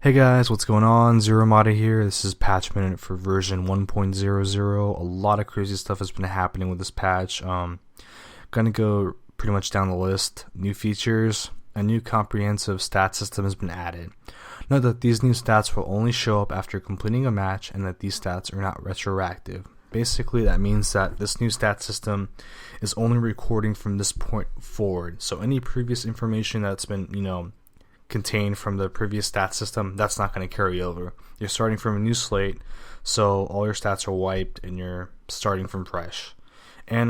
Hey guys, what's going on? ZeroArmada here. This is patch minute for version 1.00. A lot of crazy stuff has been happening with this patch. Gonna go pretty much down the list. New features, a new comprehensive stat system has been added. Note that these new stats will only show up after completing a match and that these stats are not retroactive. Basically, that means that this new stat system is only recording from this point forward. So any previous information that's been, contained from the previous stat system, that's not going to carry over. You're starting from a new slate, so all your stats are wiped and you're starting from fresh. And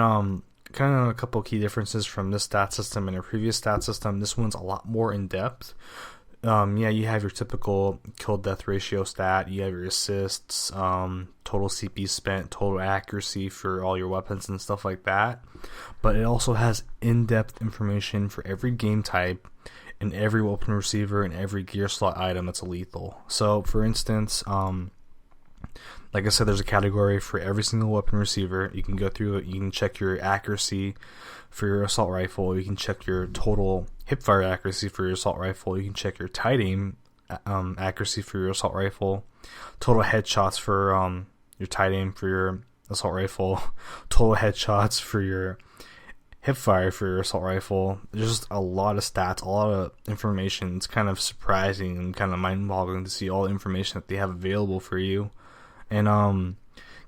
kind of a couple key differences from this stat system and a previous stat system. This one's a lot more in depth. You have your typical kill death ratio stat, you have your assists, total CP spent, total accuracy for all your weapons and stuff like that. But it also has in-depth information for every game type and every weapon receiver and every gear slot item that's lethal. So for instance, like I said, there's a category for every single weapon receiver. You can go through it, you can check your accuracy for your assault rifle, you can check your total hipfire accuracy for your assault rifle, you can check your tight aim accuracy for your assault rifle, total headshots for your tight aim for your assault rifle, total headshots for your hipfire for your assault rifle. There's just a lot of stats, a lot of information. It's kind of surprising and kind of mind-boggling to see all the information that they have available for you. And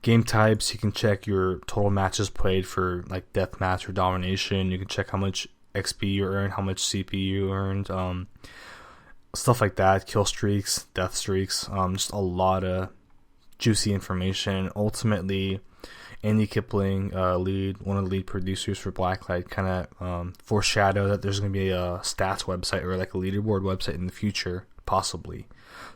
game types, you can check your total matches played for like deathmatch or domination. You can check how much XP you earned, how much CP you earned, stuff like that. Kill streaks, death streaks, just a lot of juicy information. Ultimately, Andy Kipling, one of the lead producers for Blacklight, kind of foreshadowed that there's going to be a stats website or like a leaderboard website in the future, possibly.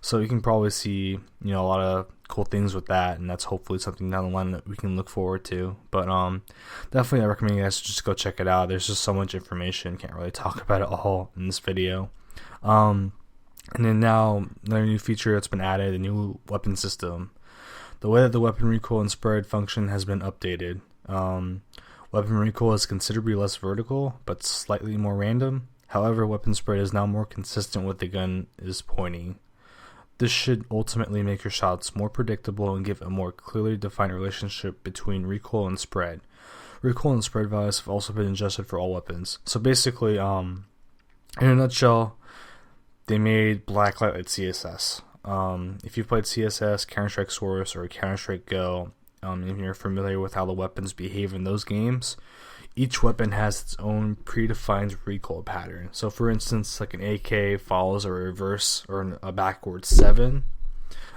So you can probably see, a lot of cool things with that, and that's hopefully something down the line that we can look forward to. But definitely I recommend you guys just go check it out. There's just so much information, can't really talk about it all in this video. And then now another new feature that's been added, a new weapon system. The way that the weapon recoil and spread function has been updated. Weapon recoil is considerably less vertical, but slightly more random. However, weapon spread is now more consistent with the gun is pointing. This should ultimately make your shots more predictable and give a more clearly defined relationship between recoil and spread. Recoil and spread values have also been adjusted for all weapons. So basically, in a nutshell, they made Blacklight like CSS. If you've played CSS, Counter-Strike Source, or Counter-Strike Go, and you're familiar with how the weapons behave in those games, each weapon has its own predefined recoil pattern. So for instance, like an AK follows a reverse or a backward 7.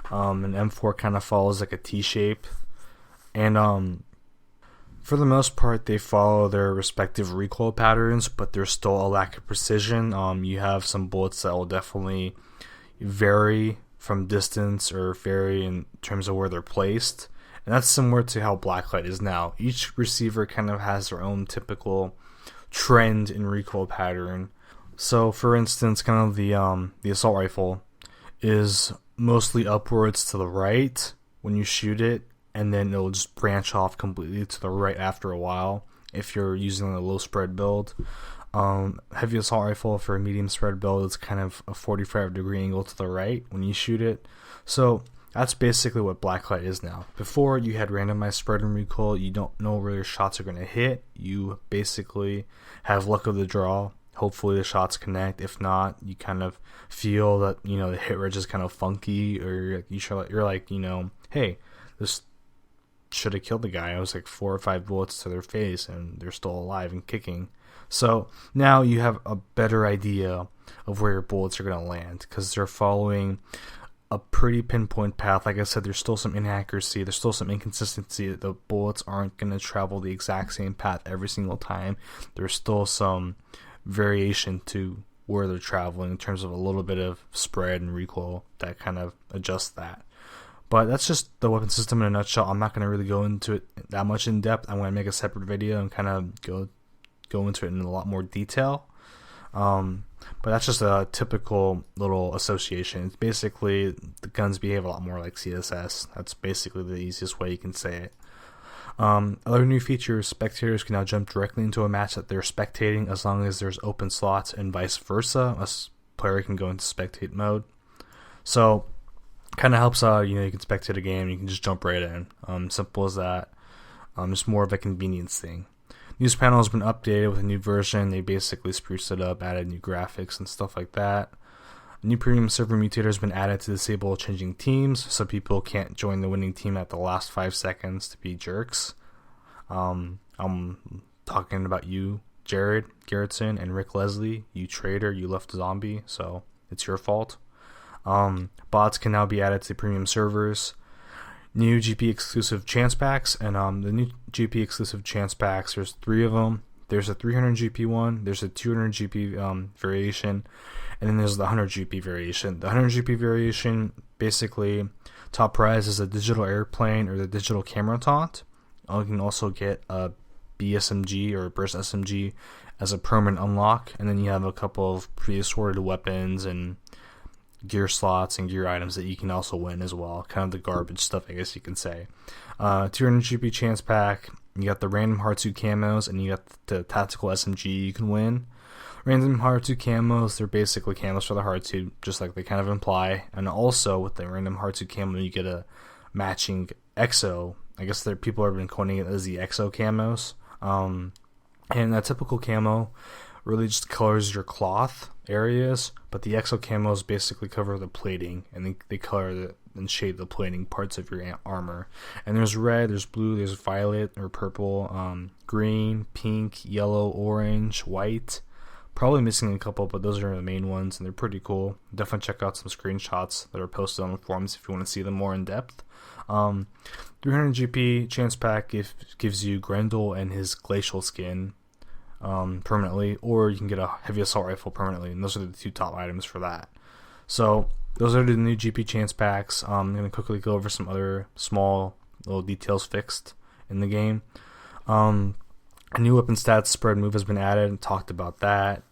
An M4 kind of follows like a T shape. And for the most part, they follow their respective recoil patterns, but there's still a lack of precision. You have some bullets that will definitely vary from distance or vary in terms of where they're placed. And that's similar to how Blacklight is now. Each receiver kind of has their own typical trend in recoil pattern. So for instance, kind of the assault rifle is mostly upwards to the right when you shoot it, and then it'll just branch off completely to the right after a while if you're using a low spread build. Heavy assault rifle for a medium spread build, it's kind of a 45-degree angle to the right when you shoot it. So that's basically what Blacklight is now. Before, you had randomized spread and recoil. You don't know where your shots are going to hit. You basically have luck of the draw. Hopefully the shots connect. If not, you kind of feel that the hit rate is kind of funky, or you're like, hey, this should have killed the guy. I was like 4 or 5 bullets to their face, and they're still alive and kicking. So now you have a better idea of where your bullets are going to land, because they're following a pretty pinpoint path. Like I said, there's still some inaccuracy, there's still some inconsistency. The bullets aren't going to travel the exact same path every single time. There's still some variation to where they're traveling in terms of a little bit of spread and recoil that kind of adjusts that. But that's just the weapon system in a nutshell. I'm not going to really go into it that much in depth. I'm going to make a separate video and kind of go into it in a lot more detail. But that's just a typical little association. It's basically the guns behave a lot more like CSS. That's basically the easiest way you can say it. Other new features, spectators can now jump directly into a match that they're spectating as long as there's open slots, and vice versa. A player can go into spectate mode. So kind of helps out. You know, you can spectate a game, you can just jump right in. Simple as that. It's more of a convenience thing. News panel has been updated with a new version. They basically spruced it up, added new graphics and stuff like that. A new premium server mutator has been added to disable changing teams, so people can't join the winning team at the last 5 seconds to be jerks. I'm talking about you, Jared Garrettson, and Rick Leslie. You traitor, you left zombie, so it's your fault. Bots can now be added to premium servers. New GP exclusive chance packs, and the new GP exclusive chance packs, there's 3 of them. There's a 300 GP one, there's a 200 GP variation, and then there's the 100 GP variation. The 100 GP variation, basically, top prize is a digital airplane or the digital camera taunt. You can also get a BSMG or burst SMG as a permanent unlock, and then you have a couple of pre-assorted weapons and gear slots and gear items that you can also win as well. Kind of the garbage stuff, I guess you can say. 200 GP chance pack. You got the random Hard 2 camos, and you got the tactical SMG you can win. Random Hard 2 camos, they're basically camos for the Hard 2, just like they kind of imply. And also with the random Hard 2 camo, you get a matching EXO. I guess people have been coining it as the EXO camos. And that typical camo really just colors your cloth areas, but the EXO camos basically cover the plating, and they color and shade the plating parts of your armor. And there's red, there's blue, there's violet or purple, green, pink, yellow, orange, white. Probably missing a couple, but those are the main ones, and they're pretty cool. Definitely check out some screenshots that are posted on the forums if you want to see them more in depth. 300 GP chance pack gives you Grendel and his glacial skin permanently, or you can get a heavy assault rifle permanently, and those are the 2 top items for that. So those are the new GP chance packs. I'm going to quickly go over some other small little details fixed in the game. A new weapon stats spread move has been added, and talked about that.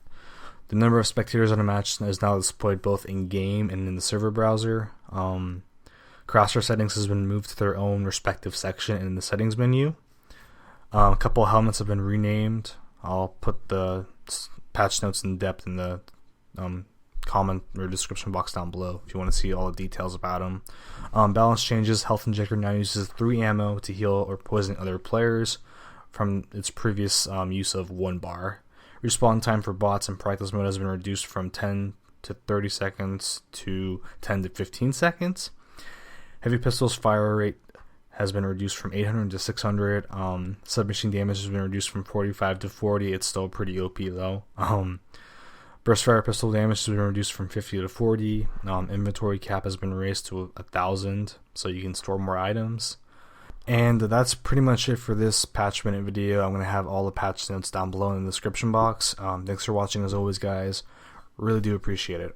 The number of spectators on a match is now displayed both in-game and in the server browser. Crosshair settings has been moved to their own respective section in the settings menu. A couple of helmets have been renamed. I'll put the patch notes in depth in the comment or description box down below if you want to see all the details about them. Balance changes. Health Injector now uses 3 ammo to heal or poison other players from its previous use of 1 bar. Respawn time for bots in practice mode has been reduced from 10 to 30 seconds to 10 to 15 seconds. Heavy pistols fire rate has been reduced from 800 to 600. Submachine damage has been reduced from 45 to 40. It's still pretty OP though. Burst fire pistol damage has been reduced from 50 to 40. Inventory cap has been raised to 1,000, so you can store more items. And that's pretty much it for this patch minute video. I'm going to have all the patch notes down below in the description box. Thanks for watching as always, guys. Really do appreciate it.